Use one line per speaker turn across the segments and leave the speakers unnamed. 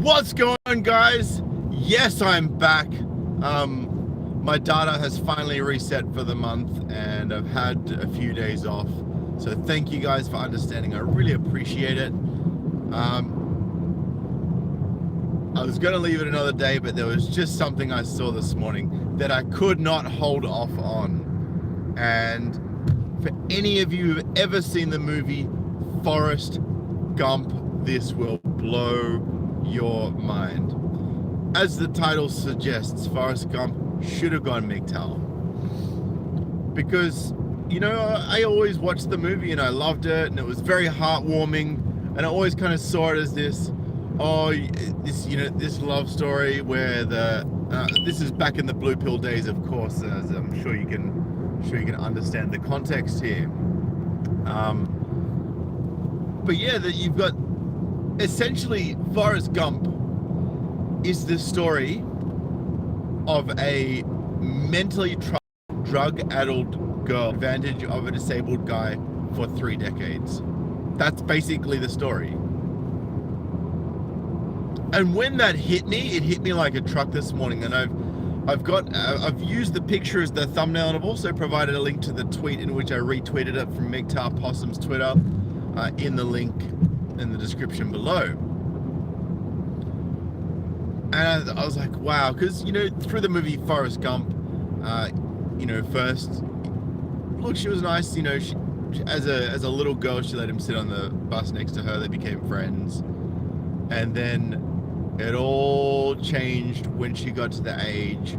What's going on, guys? Yes, I'm back. My data has finally reset for the month and I've had a few days off. So thank you guys for understanding. I really appreciate it. I was going to leave it another day, but there was just something I saw this morning that I could not hold off on. And for any of you who've ever seen the movie Forrest Gump, this will blow your mind. As the title suggests, Forrest Gump should have gone MGTOW. Because, you know, I always watched the movie and I loved it and it was very heartwarming, and I always kind of saw it as this, this love story where this is back in the blue pill days, of course, as I'm sure you can understand the context here. But yeah, that you've got essentially Forrest Gump is the story of a mentally drug-addled girl, advantage of a disabled guy for 3 decades. That's basically the story. And when that hit me, it hit me like a truck this morning. And I've used the picture as the thumbnail, and I've also provided a link to the tweet in which I retweeted it from MGTOW Possum's Twitter in the link in the description below. And I was like, wow, because, you know, through the movie Forrest Gump, first, look, she was nice, you know, she, as a little girl, she let him sit on the bus next to her, they became friends. And then it all changed when she got to the age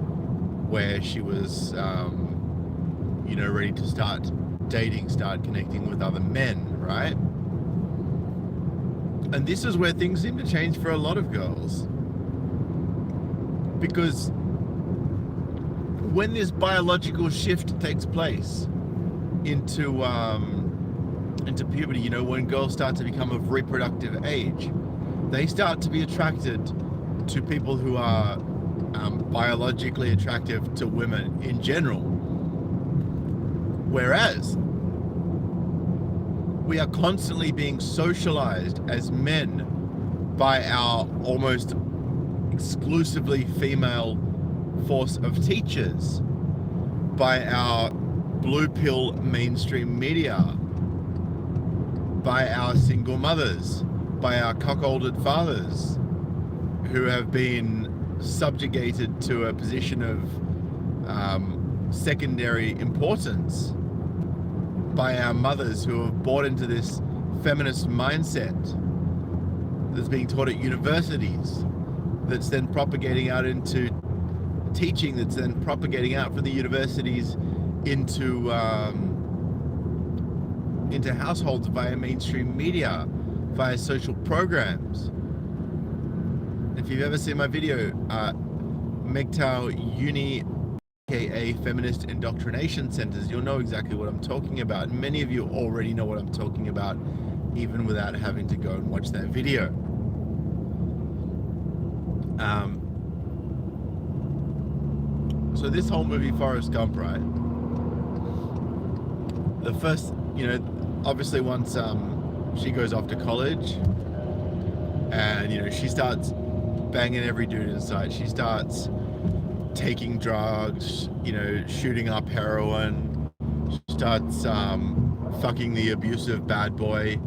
where she was, ready to start dating, start connecting with other men, right? And this is where things seem to change for a lot of girls. Because when this biological shift takes place into puberty, you know, when girls start to become of reproductive age, they start to be attracted to people who are biologically attractive to women in general. Whereas we are constantly being socialized as men by our almost exclusively female force of teachers, by our blue pill mainstream media, by our single mothers, by our cuckolded fathers who have been subjugated to a position of secondary importance, by our mothers who have bought into this feminist mindset that's being taught at universities, that's then propagating out into teaching, that's then propagating out from the universities into households via mainstream media, via social programs. If you've ever seen my video, MGTOW Uni, aka Feminist Indoctrination Centers, you'll know exactly what I'm talking about. And many of you already know what I'm talking about, even without having to go and watch that video. So this whole movie, Forrest Gump, right? The first, obviously once she goes off to college and, she starts banging every dude in sight. She starts taking drugs, shooting up heroin. She starts fucking the abusive bad boy.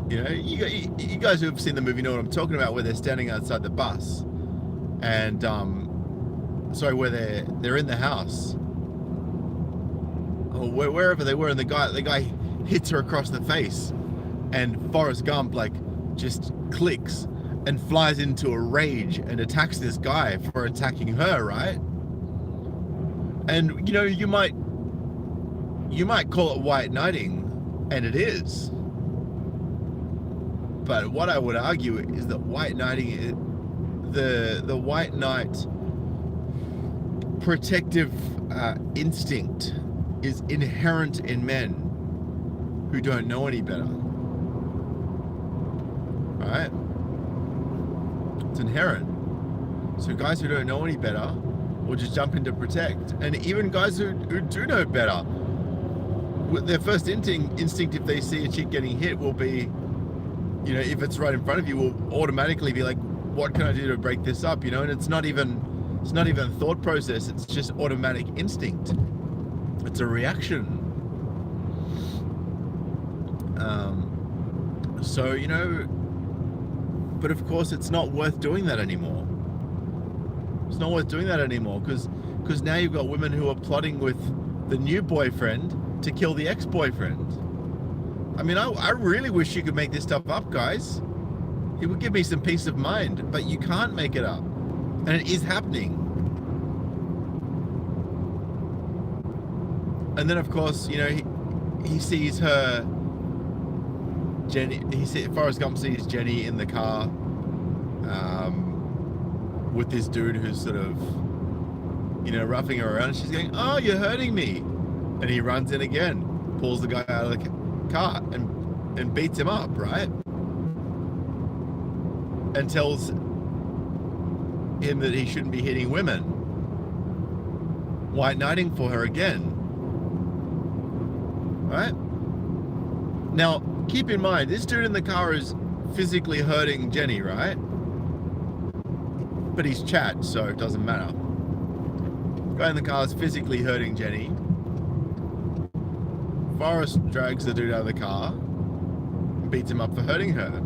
You guys who have seen the movie know what I'm talking about, where they're standing outside the bus and where they're in the house, or wherever they were, and the guy hits her across the face, and Forrest Gump just clicks and flies into a rage and attacks this guy for attacking her, right? And you might call it white knighting, and it is. But what I would argue is that white knighting, the white knight protective instinct is inherent in men who don't know any better. Right? It's inherent. So guys who don't know any better will just jump in to protect. And even guys who do know better, their first instinct if they see a chick getting hit will be, if it's right in front of you, will automatically be like, what can I do to break this up, you know? And it's not even thought process, it's just automatic instinct. It's a reaction. So, you know, but of course it's not worth doing that anymore. It's not worth doing that anymore because now you've got women who are plotting with the new boyfriend to kill the ex-boyfriend. I mean, I really wish you could make this stuff up, guys. It would give me some peace of mind, but you can't make it up. And it is happening. And then, of course, you know, he sees her, Jenny, Forrest Gump sees Jenny in the car with this dude who's sort of, you know, roughing her around. And she's going, "Oh, you're hurting me." And he runs in again, pulls the guy out of the car and beats him up, right? And tells him that he shouldn't be hitting women. White knighting for her again. Right? Now, keep in mind, this dude in the car is physically hurting Jenny, right? But he's Chad, so it doesn't matter. Guy in the car is physically hurting Jenny. Forrest drags the dude out of the car and beats him up for hurting her.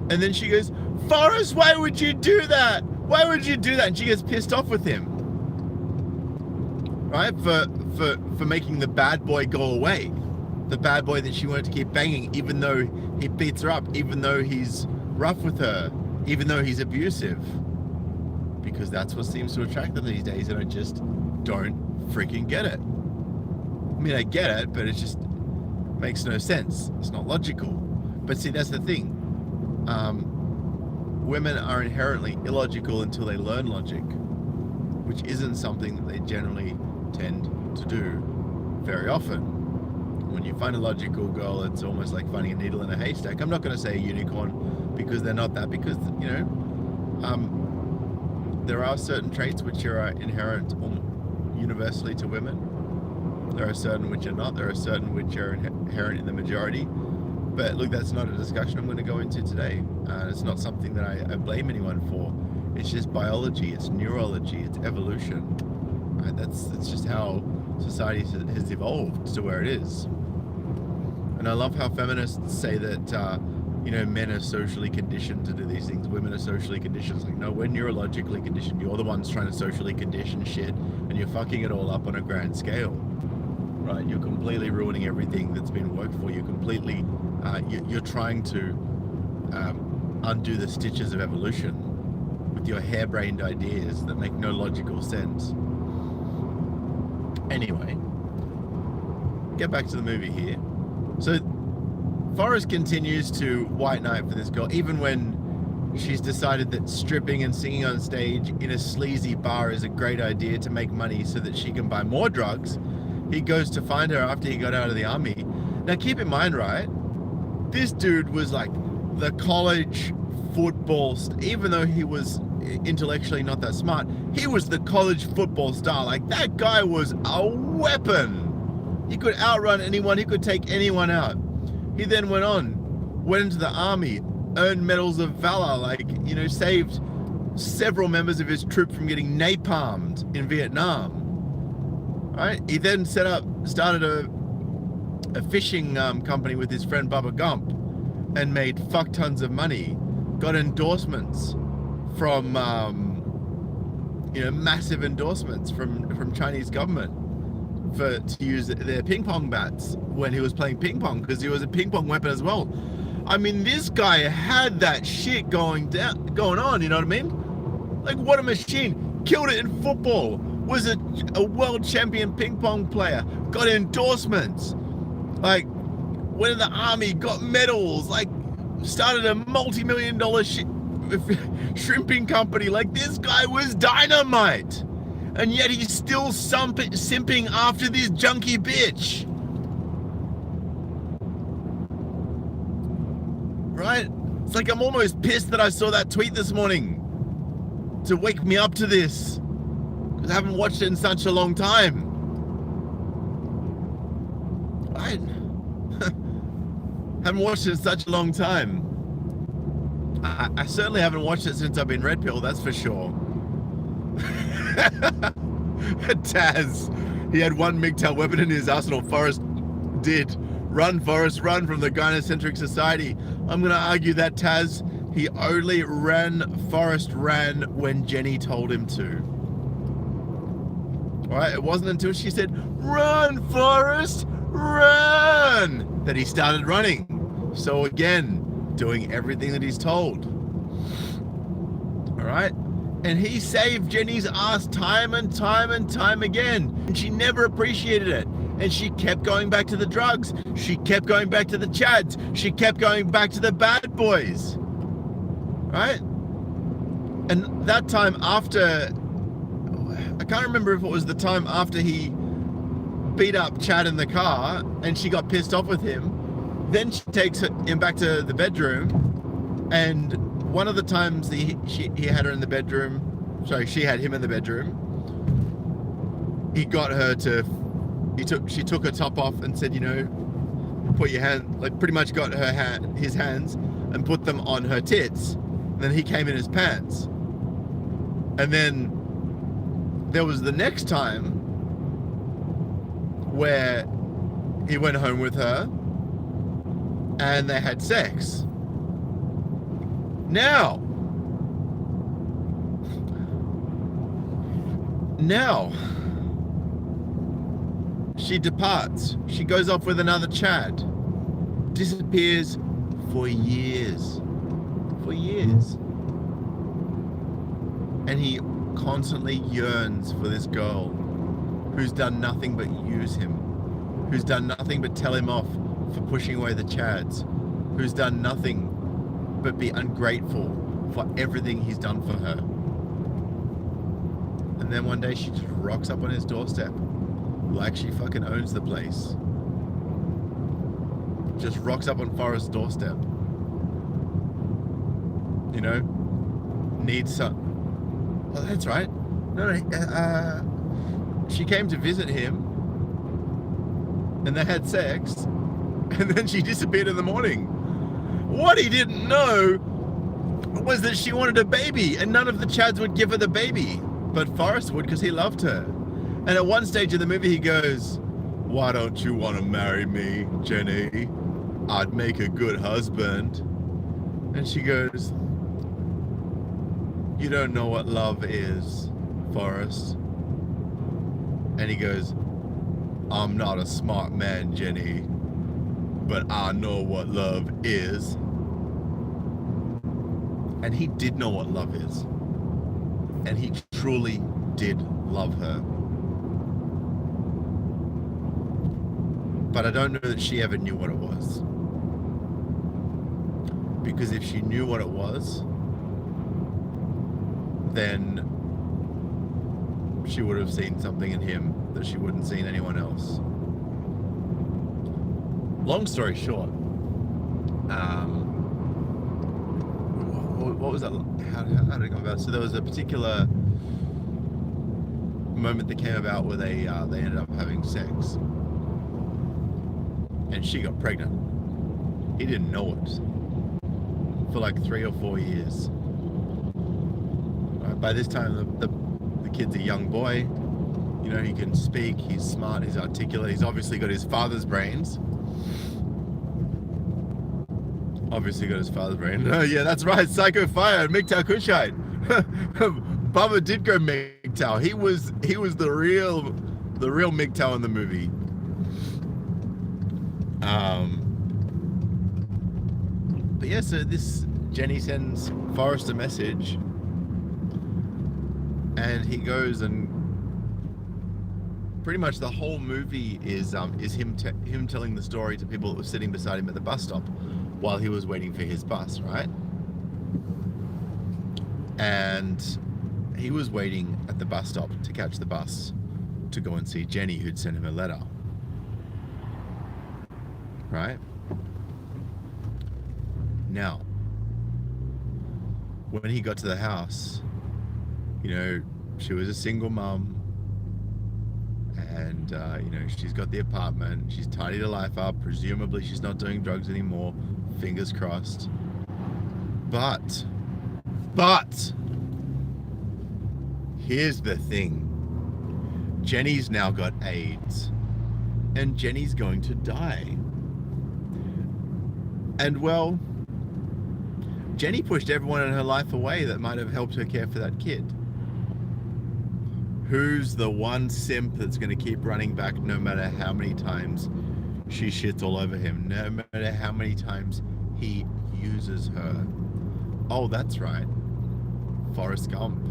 And then she goes, "Forrest, why would you do that? Why would you do that?" And she gets pissed off with him. Right? For making the bad boy go away. The bad boy that she wanted to keep banging, even though he beats her up, even though he's rough with her, even though he's abusive. Because that's what seems to attract them these days, and I just don't freaking get it. I mean, I get it, but it just makes no sense. It's not logical. But see, that's the thing. Women are inherently illogical until they learn logic, which isn't something that they generally tend to do very often. When you find a logical girl, it's almost like finding a needle in a haystack. I'm not going to say a unicorn because they're not that, because, you know, there are certain traits which are inherent universally to women. There are certain which are not. There are certain which are inherent in the majority. But look, that's not a discussion I'm going to go into today. It's not something that I blame anyone for. It's just biology, it's neurology, it's evolution. Right? That's just how society has evolved to where it is. And I love how feminists say that, you know, men are socially conditioned to do these things. Women are socially conditioned. It's like, no, we're neurologically conditioned. You're the ones trying to socially condition shit, and you're fucking it all up on a grand scale. Right? You're completely ruining everything that's been worked for. You're completely, you're trying to undo the stitches of evolution with your harebrained ideas that make no logical sense. Anyway, get back to the movie here. So Forrest continues to white knight for this girl, even when she's decided that stripping and singing on stage in a sleazy bar is a great idea to make money so that she can buy more drugs. He goes to find her after he got out of the army. Now keep in mind, right, this dude was like the college football, even though he was intellectually not that smart, he was the college football star. Like, that guy was a weapon. He could outrun anyone, he could take anyone out. He then went into the army, earned medals of valor, like, you know, saved several members of his troop from getting napalmed in Vietnam. Right? He then started a fishing company with his friend Bubba Gump and made fuck tons of money. Got endorsements from, you know, massive endorsements from Chinese government to use their ping pong bats when he was playing ping pong, because he was a ping pong weapon as well. I mean, this guy had that shit going on, you know what I mean? Like, what a machine. Killed it in football. Was a world champion ping pong player. Got endorsements. Like, went in the army, got medals, like, started a multi-million-dollar shrimping company. Like, this guy was dynamite. And yet he's still simping after this junkie bitch. Right? It's like I'm almost pissed that I saw that tweet this morning to wake me up to this, because I haven't watched it in such a long time. Right? Haven't watched it in such a long time. I certainly haven't watched it since I've been red pill, that's for sure. Taz, he had one MGTOW weapon in his arsenal. Forrest did. Run, Forrest, run from the gynocentric society. I'm going to argue that, Taz, he only ran, Forrest ran when Jenny told him to. All right, it wasn't until she said, run, Forrest, run, that he started running. So again, doing everything that he's told. All right? And he saved Jenny's ass time and time and time again. And she never appreciated it. And she kept going back to the drugs. She kept going back to the chads. She kept going back to the bad boys. Right? And that time after, I can't remember if it was the time after he beat up Chad in the car and she got pissed off with him. Then she takes him back to the bedroom, and one of the times he had her in the bedroom, sorry, she had him in the bedroom, he got her to, she took her top off and said, you know, put your hand, like pretty much got his hands and put them on her tits. And then he came in his pants. And then there was the next time where he went home with her and they had sex. Now, she departs. She goes off with another Chad. Disappears for years. For years. And he constantly yearns for this girl who's done nothing but use him. Who's done nothing but tell him off for pushing away the Chads. Who's done nothing but be ungrateful for everything he's done for her. And then one day she just rocks up on his doorstep like she fucking owns the place. Just rocks up on Forrest's doorstep. You know? Needs some... Oh, that's right. No, she came to visit him and they had sex and then she disappeared in the morning. What he didn't know was that she wanted a baby and none of the Chads would give her the baby. But Forrest would because he loved her. And at one stage of the movie he goes, why don't you want to marry me, Jenny? I'd make a good husband. And she goes, you don't know what love is, Forrest. And he goes, I'm not a smart man, Jenny, but I know what love is. And he did know what love is. And he truly did love her. But I don't know that she ever knew what it was. Because if she knew what it was, then she would have seen something in him that she wouldn't see in anyone else. Long story short, what was that? How did it come about? So there was a particular moment that came about where they ended up having sex, and she got pregnant. He didn't know it for like 3 or 4 years. By this time, the kid's a young boy. You know, he can speak, he's smart, he's articulate, he's obviously got his father's brains. Obviously got his father's brain. Oh yeah, that's right, Psycho Fire, MGTOW Kushite. Bubba did go MGTOW. He was the real MGTOW in the movie. But yeah, so this Jenny sends Forrest a message, and he goes, and pretty much the whole movie is him telling the story to people that were sitting beside him at the bus stop while he was waiting for his bus, right? And he was waiting at the bus stop to catch the bus to go and see Jenny, who'd sent him a letter, right? Now, when he got to the house, you know, she was a single mum, and you know, she's got the apartment, she's tidied her life up, presumably she's not doing drugs anymore, fingers crossed. But here's the thing. Jenny's now got AIDS, and Jenny's going to die. And well, Jenny pushed everyone in her life away that might have helped her care for that kid. Who's the one simp that's going to keep running back no matter how many times she shits all over him, no matter how many times he uses her? Oh, that's right. Forrest Gump.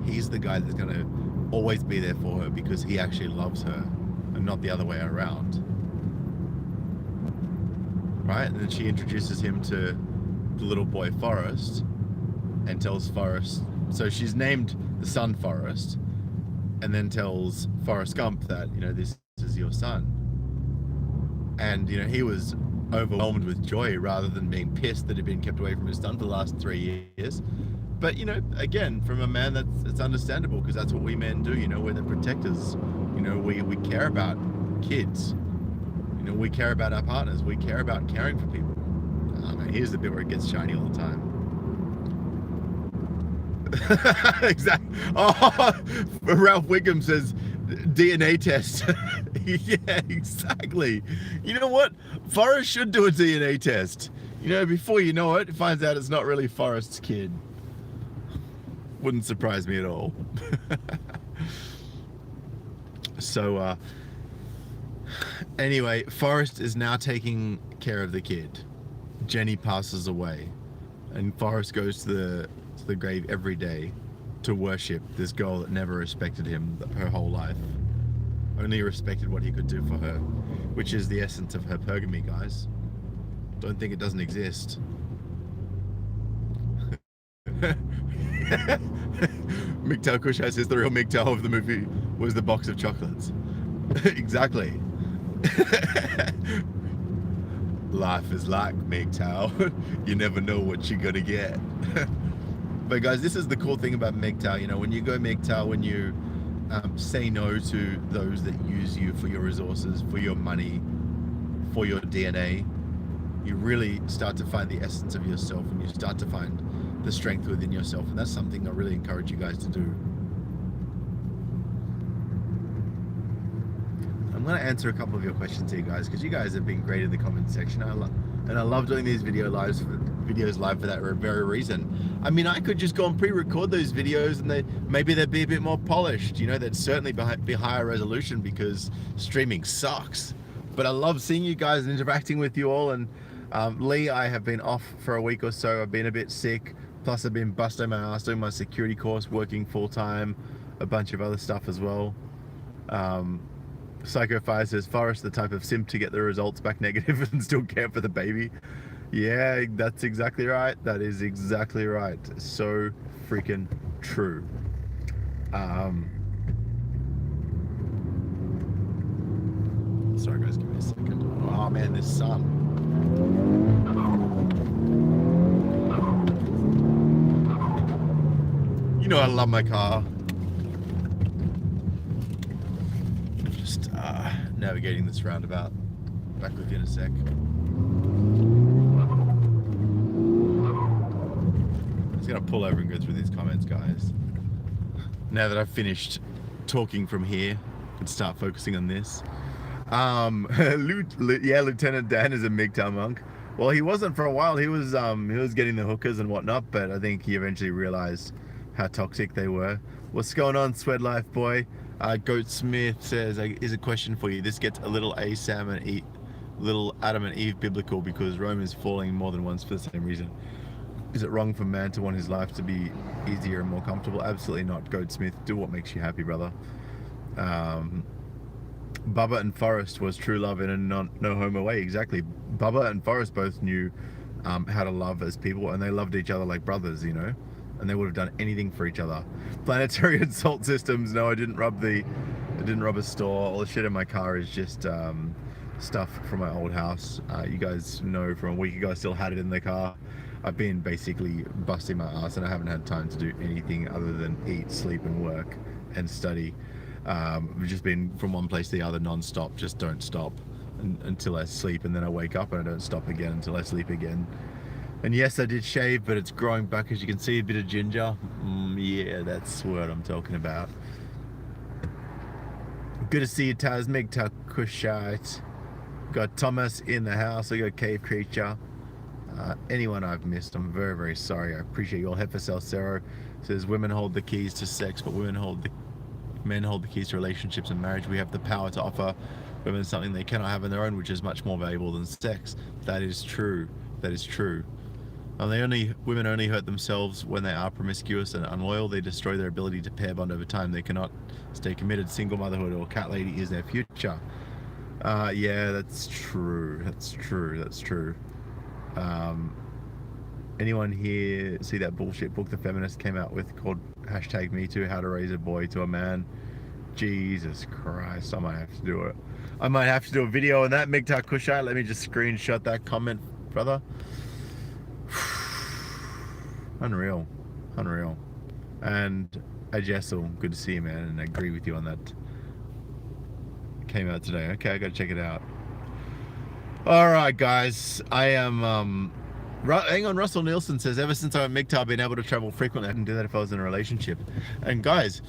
He's the guy that's going to always be there for her because he actually loves her and not the other way around. Right? And then she introduces him to the little boy Forrest and tells Forrest, so she's named the son Forrest, and then tells Forrest Gump that, you know, this is your son. And, you know, he was overwhelmed with joy rather than being pissed that he'd been kept away from his son for the last 3 years. But, you know, again, from a man, it's understandable, because that's what we men do. You know, we're the protectors. You know, we care about kids. You know, we care about our partners. We care about caring for people. Here's the bit where it gets shiny all the time. Exactly. Oh, Ralph Wiggum says DNA test. Yeah, exactly. You know what? Forrest should do a DNA test. You know, before you know it, finds out it's not really Forrest's kid. Wouldn't surprise me at all. So, anyway, Forrest is now taking care of the kid. Jenny passes away, and Forrest goes to the grave every day to worship this girl that never respected him her whole life. Only respected what he could do for her, which is the essence of hypergamy, guys. Don't think it doesn't exist. MGTOW Kushai says the real MGTOW of the movie was the box of chocolates. Exactly. Life is like MGTOW. You never know what you're gonna get. But guys, this is the cool thing about MGTOW. You know, when you go MGTOW, when you say no to those that use you for your resources, for your money, for your DNA, you really start to find the essence of yourself, and you start to find the strength within yourself. And that's something I really encourage you guys to do. I'm going to answer a couple of your questions here, guys, because you guys have been great in the comment section. And I love doing these videos live for that very reason. I mean, I could just go and pre-record those videos, and maybe they'd be a bit more polished. You know, they'd certainly be higher resolution, because streaming sucks. But I love seeing you guys and interacting with you all. And Lee, I have been off for a week or so. I've been a bit sick. Plus, I've been busting my ass doing my security course, working full-time, a bunch of other stuff as well. Psychofire says, Forrest the type of simp to get the results back negative and still care for the baby. Yeah, that's exactly right. That is exactly right. So freaking true. Sorry guys, give me a second. Oh man, this sun. You know I love my car. Just navigating this roundabout. Back with you in a sec. I'm just gonna pull over and go through these comments, guys. Now that I've finished talking from here, and start focusing on this. Yeah, Lieutenant Dan is a MGTOW monk. Well, he wasn't for a while. He was getting the hookers and whatnot, but I think he eventually realized how toxic they were. What's going on, Sweat Life boy? Goat Smith says, is a question for you. This gets a little little Adam and Eve biblical, because Rome is falling more than once for the same reason. Is it wrong for man to want his life to be easier and more comfortable? Absolutely not, Goat Smith. Do what makes you happy, brother. Bubba and Forrest was true love in a no homo way. Exactly. Bubba and Forrest both knew how to love as people, and they loved each other like brothers, you know, and they would have done anything for each other. Planetary and salt systems. No, I didn't rub a store. All the shit in my car is just stuff from my old house. You guys know from a week ago I still had it in the car. I've been basically busting my ass, and I haven't had time to do anything other than eat, sleep, and work and study. I've just been from one place to the other non-stop. Just don't stop until I sleep, and then I wake up, and I don't stop again until I sleep again. And yes, I did shave, but it's growing back, as you can see, a bit of ginger. Yeah, that's what I'm talking about. Good to see you, Taz. MGTOW Kushite. Got Thomas in the house. I got Cave Creature. Anyone I've missed, I'm very, very sorry. I appreciate you all. Hefacel Cero says women hold the keys to sex, but men hold the keys to relationships and marriage. We have the power to offer women something they cannot have on their own, which is much more valuable than sex. That is true. That is true. And women only hurt themselves when they are promiscuous and unloyal. They destroy their ability to pair bond over time. They cannot stay committed. Single motherhood or cat lady is their future. Yeah, that's true. That's true. That's true. Anyone here see that bullshit book the feminist came out with called #MeToo, How to Raise a Boy to a Man? Jesus Christ, I might have to do it. I might have to do a video on that. MGTOW Kushite, let me just screenshot that comment, brother. Unreal. Unreal. And Jessel, good to see you, man, and I agree with you on that. Came out today. Okay, I gotta check it out. Alright, guys. I am hang on, Russell Nielsen says, ever since I went MGTOW, I've been able to travel frequently. I can do that if I was in a relationship. And guys,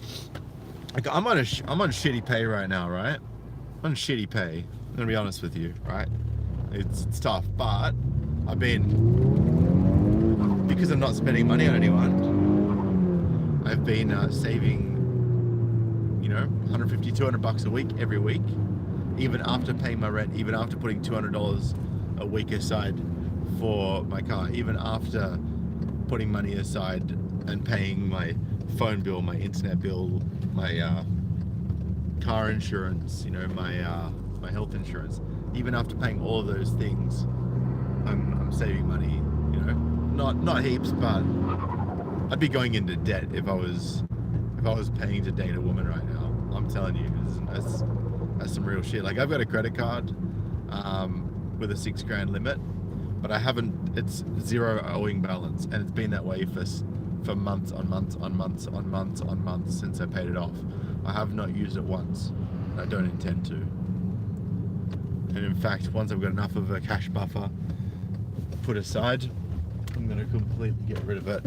I'm on shitty pay right now, right? I'm on shitty pay. I'm gonna be honest with you, right? It's tough, but I've been, because I'm not spending money on anyone, I've been saving, you know, 150, 200 bucks a week, every week, even after paying my rent, even after putting $200 a week aside for my car, even after putting money aside and paying my phone bill, my internet bill, my car insurance, you know, my health insurance. Even after paying all of those things, I'm saving money, you know, not heaps, but I'd be going into debt if I was paying to date a woman right now. I'm telling you, that's some real shit. Like, I've got a credit card with a $6,000 limit, but I haven't. It's zero owing balance, and it's been that way for months on months on months on months on months since I paid it off. I have not used it once, and I don't intend to. And in fact, once I've got enough of a cash buffer put aside, I'm going to completely get rid of it,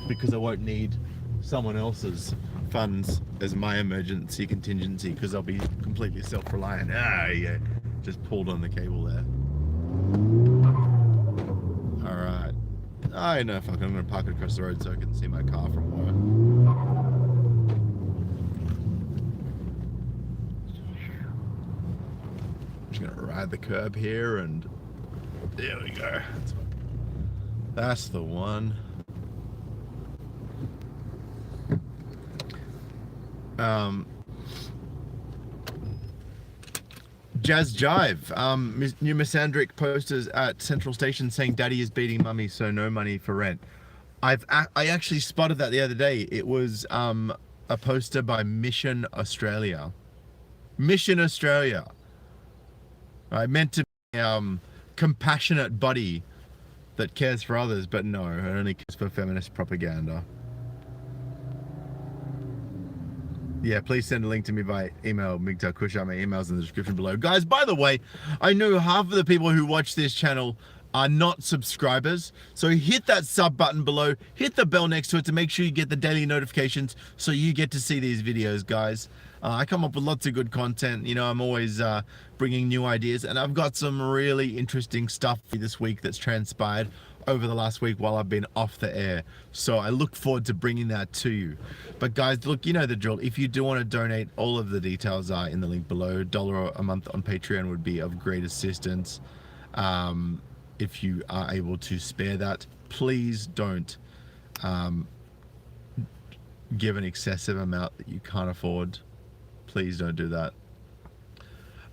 because I won't need someone else's funds as my emergency contingency, because I'll be completely self-reliant. Yeah, just pulled on the cable there. Alright. I know, fuck, I'm going to park it across the road so I can see my car from work. I'm just going to ride the curb here, and there we go. That's the one. Jazz Jive, new misandric posters at Central Station saying daddy is beating mummy, so no money for rent. I actually spotted that the other day. It was a poster by Mission Australia. Mission Australia. I meant to be compassionate buddy that cares for others, but no, it only cares for feminist propaganda. Yeah, please send a link to me by email, MGTOW Kushite. My email's in the description below. Guys, by the way, I know half of the people who watch this channel are not subscribers, so hit that sub button below, hit the bell next to it to make sure you get the daily notifications so you get to see these videos, guys. I come up with lots of good content. You know, I'm always bringing new ideas, and I've got some really interesting stuff this week that's transpired over the last week while I've been off the air. So I look forward to bringing that to you. But guys, look, you know the drill. If you do want to donate, all of the details are in the link below. $1 a month on Patreon would be of great assistance. If you are able to spare that, please don't give an excessive amount that you can't afford. Please don't do that.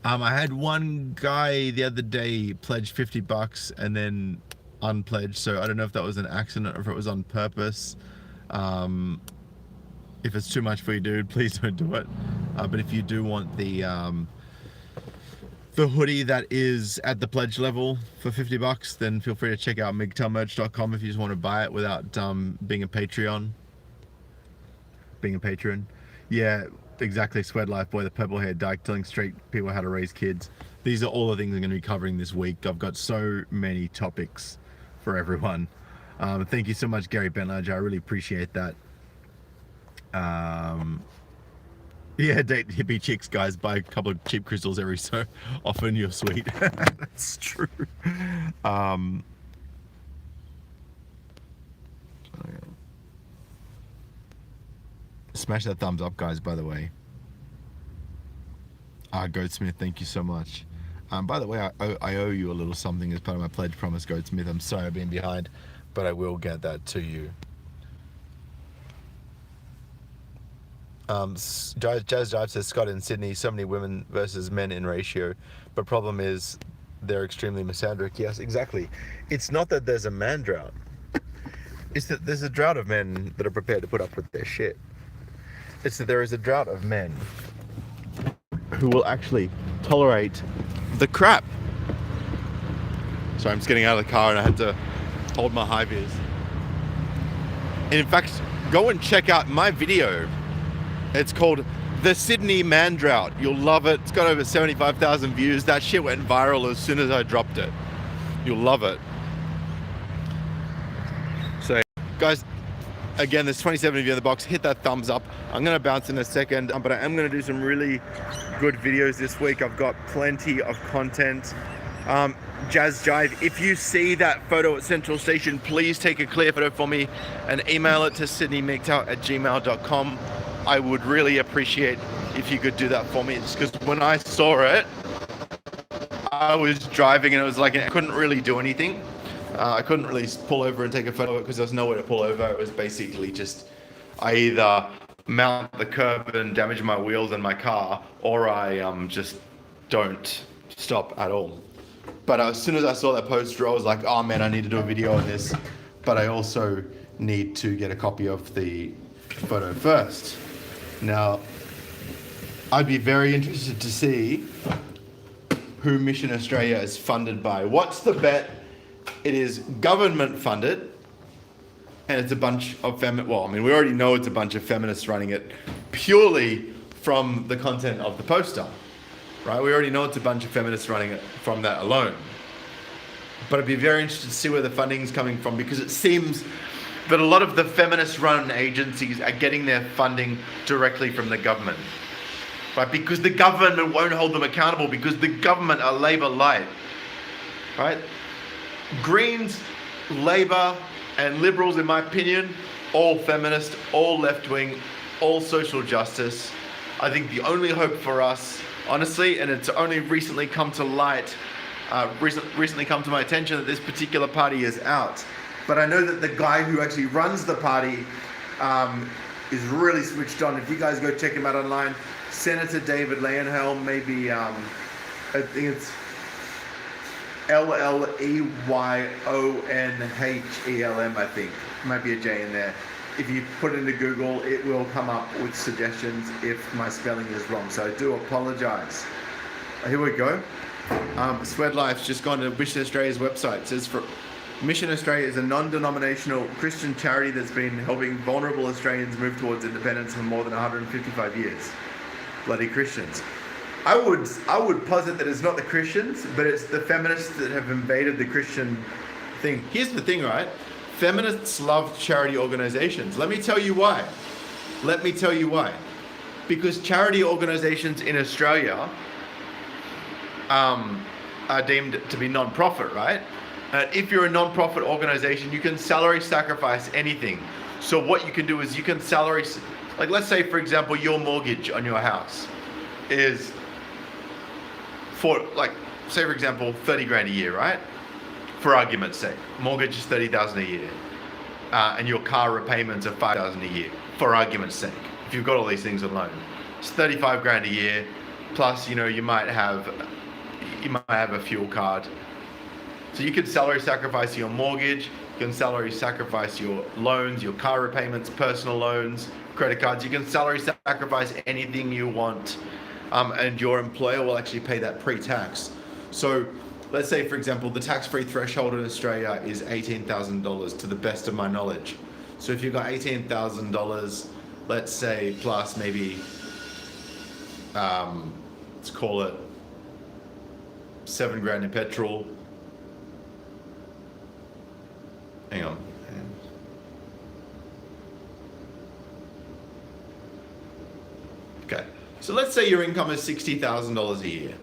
I had one guy the other day pledge 50 bucks and then unpledged, so I don't know if that was an accident or if it was on purpose. If it's too much for you, dude, please don't do it. But if you do want the hoodie that is at the pledge level for 50 bucks, then feel free to check out MGTOWmerch.com if you just want to buy it without being a Patreon. Being a patron. Yeah, exactly. Sweat Life Boy, the purple haired dyke, telling straight people how to raise kids. These are all the things I'm going to be covering this week. I've got so many topics for everyone. Thank you so much, Gary Benlage. I really appreciate that. Yeah, date hippie chicks, guys. Buy a couple of cheap crystals every so often. You're sweet. That's true. Smash that thumbs up, guys, by the way. Goatsmith, thank you so much. By the way, I owe you a little something as part of my pledge promise, Goatsmith. I'm sorry I've been behind, but I will get that to you. Jazz Jive says, Scott, in Sydney, so many women versus men in ratio, but problem is they're extremely misandric. Yes, exactly. It's not that there's a man drought. It's that there's a drought of men that are prepared to put up with their shit. It's that there is a drought of men who will actually tolerate the crap. So I'm just getting out of the car and I had to hold my high vis. And in fact, go and check out my video. It's called The Sydney Man Drought. You'll love it. It's got over 75,000 views. That shit went viral as soon as I dropped it. You'll love it. So, guys, again, there's 27 of you in the box. Hit that thumbs up. I'm going to bounce in a second, but I am going to do some really good videos this week. I've got plenty of content. Jazz Jive, if you see that photo at Central Station, please take a clear photo for me and email it to sydneymgtow@gmail.com. I would really appreciate if you could do that for me, just because when I saw it, I was driving and it was like I couldn't really do anything. I couldn't really pull over and take a photo of it because there was nowhere to pull over. It was basically just I either mount the curb and damage my wheels and my car, or I just don't stop at all. But as soon as I saw that poster, I was like, oh man, I need to do a video on this. But I also need to get a copy of the photo first. Now, I'd be very interested to see who Mission Australia is funded by. What's the bet? It is government funded, and it's a bunch of well, I mean, we already know it's a bunch of feminists running it purely from the content of the poster, right? We already know it's a bunch of feminists running it from that alone. But I'd be very interested to see where the funding is coming from, because it seems that a lot of the feminist-run agencies are getting their funding directly from the government, right? Because the government won't hold them accountable, because the government are Labor light, right? Greens, Labor, and Liberals, in my opinion, all feminist, all left-wing, all social justice. I think the only hope for us, honestly, and it's only recently come to light, recently come to my attention that this particular party is out. But I know that the guy who actually runs the party is really switched on. If you guys go check him out online, Senator David Leyenhelm, maybe, I think it's Leyoonhelm, I think. Might be a J in there. If you put it into Google, it will come up with suggestions if my spelling is wrong. So I do apologize. Here we go. Sweat Life's just gone to Mission Australia's website. It says, Mission Australia is a non-denominational Christian charity that's been helping vulnerable Australians move towards independence for more than 155 years. Bloody Christians. I would posit that it's not the Christians, but it's the feminists that have invaded the Christian thing. Here's the thing, right? Feminists love charity organizations. Let me tell you why. Because charity organizations in Australia are deemed to be non-profit, right? If you're a non-profit organization, you can salary sacrifice anything. So what you can do is you can salary, like let's say for example, your mortgage on your house is for, like, say for example, 30 grand a year, right? For argument's sake, mortgage is 30,000 a year, and your car repayments are 5,000 a year. For argument's sake, if you've got all these things on loan, it's 35 grand a year. Plus, you know, you might have a fuel card. So you can salary sacrifice your mortgage, you can salary sacrifice your loans, your car repayments, personal loans, credit cards. You can salary sacrifice anything you want, and your employer will actually pay that pre-tax. So let's say, for example, the tax-free threshold in Australia is $18,000 to the best of my knowledge. So if you've got $18,000, let's say, plus maybe, let's call it 7 grand in petrol, Hang on. Okay, so let's say your income is $60,000 a year,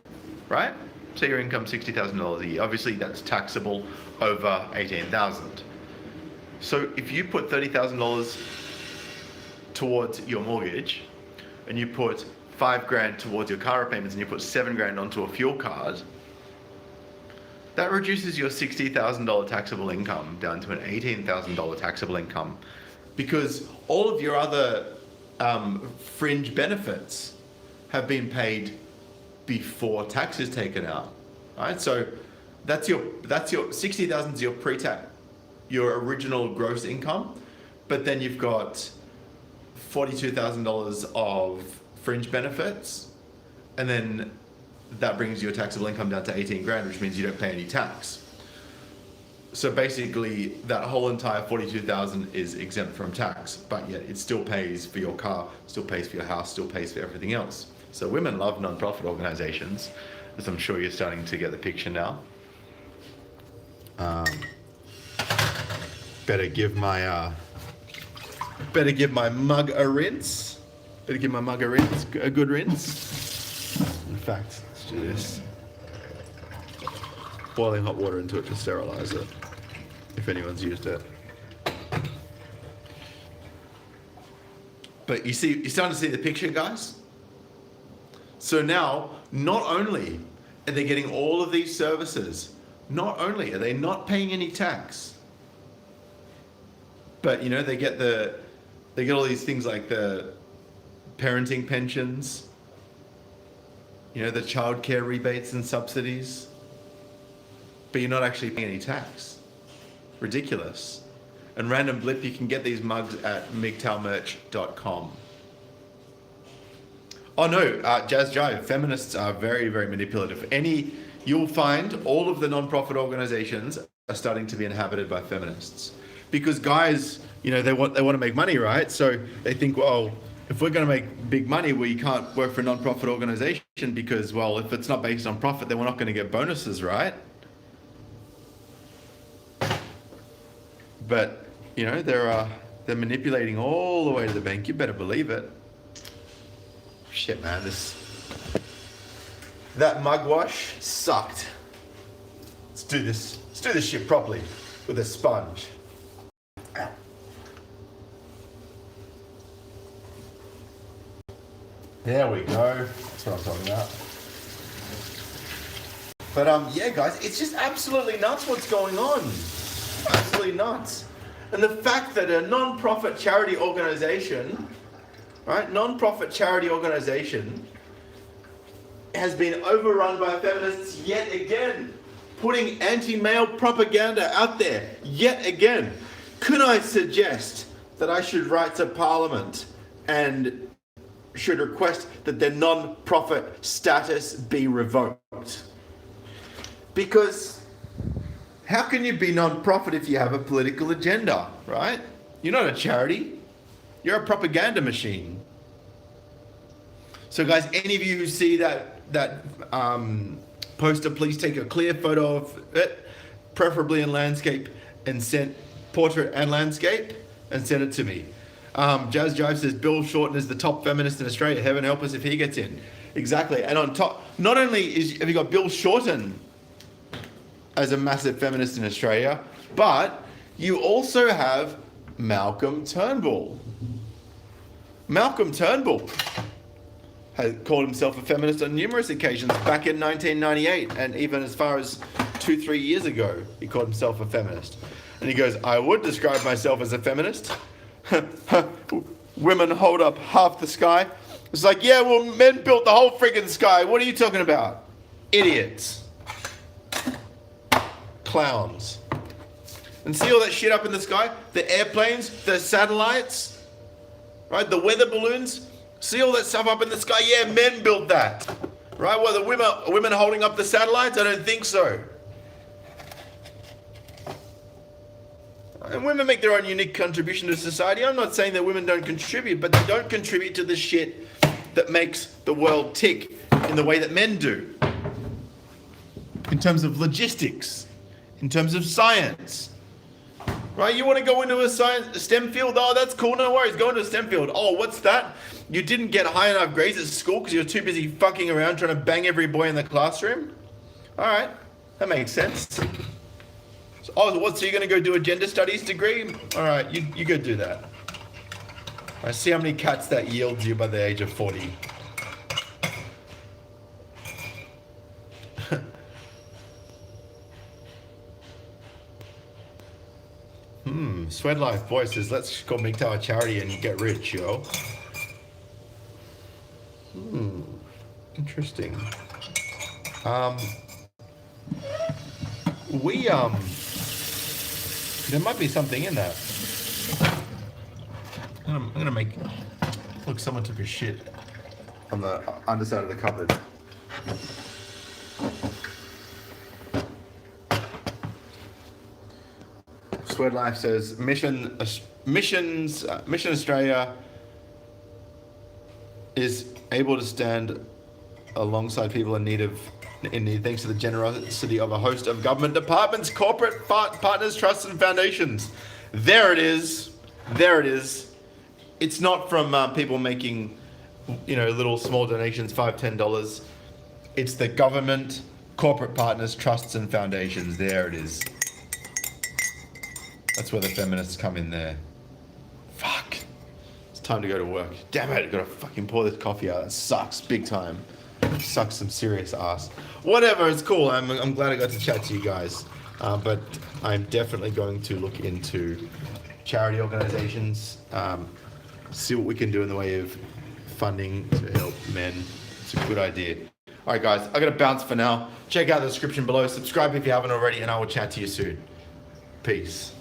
right? Say your income is $60,000 a year. Obviously, that's taxable over $18,000. So if you put $30,000 towards your mortgage, and you put $5,000 towards your car repayments, and you put $7,000 onto a fuel card, that reduces your $60,000 taxable income down to an $18,000 taxable income, because all of your other fringe benefits have been paid before tax is taken out, right? So that's your 60,000 is your pre-tax, your original gross income, but then you've got $42,000 of fringe benefits, and then that brings your taxable income down to $18,000, which means you don't pay any tax. So basically, that whole entire $42,000 is exempt from tax, but yet it still pays for your car, still pays for your house, still pays for everything else. So women love non-profit organizations, as I'm sure you're starting to get the picture now. Better give my mug a rinse. Better give my mug a rinse, a good rinse. In fact, let's do this. Boiling hot water into it to sterilize it, if anyone's used it. But you see, you're starting to see the picture, guys? So now, not only are they getting all of these services, not only are they not paying any tax, but you know, they get all these things like the parenting pensions, you know, the childcare rebates and subsidies, but you're not actually paying any tax. Ridiculous. And random blip, you can get these mugs at mgtowmerch.com. Oh no, Jazz Jive, feminists are very, very manipulative. You'll find all of the non-profit organizations are starting to be inhabited by feminists. Because guys, you know, they want to make money, right? So they think, well, if we're going to make big money, we can't work for a non-profit organization because, well, if it's not based on profit, then we're not going to get bonuses, right? But, you know, they're manipulating all the way to the bank. You better believe it. Shit, man, that mug wash sucked. Let's do this shit properly with a sponge. There we go. That's what I'm talking about. But yeah, guys, it's just absolutely nuts what's going on. Absolutely nuts. And the fact that a non-profit charity organization, right, non-profit charity organization has been overrun by feminists yet again, putting anti-male propaganda out there yet again. Could I suggest that I should write to Parliament and should request that their non-profit status be revoked? Because how can you be non-profit if you have a political agenda, right? You're not a charity. You're a propaganda machine. So guys, any of you who see that poster, please take a clear photo of it, preferably in landscape, and send portrait and landscape, and send it to me. Jazz Jive says Bill Shorten is the top feminist in Australia. Heaven help us if he gets in. Exactly. And on top, not only have you got Bill Shorten as a massive feminist in Australia, but you also have Malcolm Turnbull. Malcolm Turnbull has called himself a feminist on numerous occasions back in 1998, and even as far as 2-3 years ago, he called himself a feminist. And he goes, I would describe myself as a feminist. Women hold up half the sky. It's like, yeah, well, men built the whole friggin' sky. What are you talking about? Idiots. Clowns. And see all that shit up in the sky? The airplanes, the satellites, right? The weather balloons. See all that stuff up in the sky? Yeah, men built that. Right? Well, the women holding up the satellites? I don't think so. And women make their own unique contribution to society. I'm not saying that women don't contribute, but they don't contribute to the shit that makes the world tick in the way that men do. In terms of logistics, in terms of science, Right? You want to go into a STEM field? Oh, that's cool. No worries. Go into a STEM field. Oh, what's that? You didn't get high enough grades at school because you're too busy fucking around trying to bang every boy in the classroom? All right. That makes sense. So, oh, what? So you're going to go do a gender studies degree? All right. You go do that. I see how many cats that yields you by the age of 40. Sweat Life Boy says, let's call MGTOW a charity and get rich, yo. Interesting. There might be something in that. I'm gonna make, look, someone took a shit on the underside of the cupboard. Sweat Life says Mission Australia is able to stand alongside people in need thanks to the generosity of a host of government departments, corporate partners, trusts, and foundations. There it is. There it is. It's not from people making, little small donations, $5, $10. It's the government, corporate partners, trusts, and foundations. There it is. That's where the feminists come in there. Fuck. It's time to go to work. Damn it, I've got to fucking pour this coffee out. That sucks big time. Sucks some serious ass. Whatever, it's cool. I'm glad I got to chat to you guys. But I'm definitely going to look into charity organizations, see what we can do in the way of funding to help men. It's a good idea. All right, guys, I got to bounce for now. Check out the description below. Subscribe if you haven't already, and I will chat to you soon. Peace.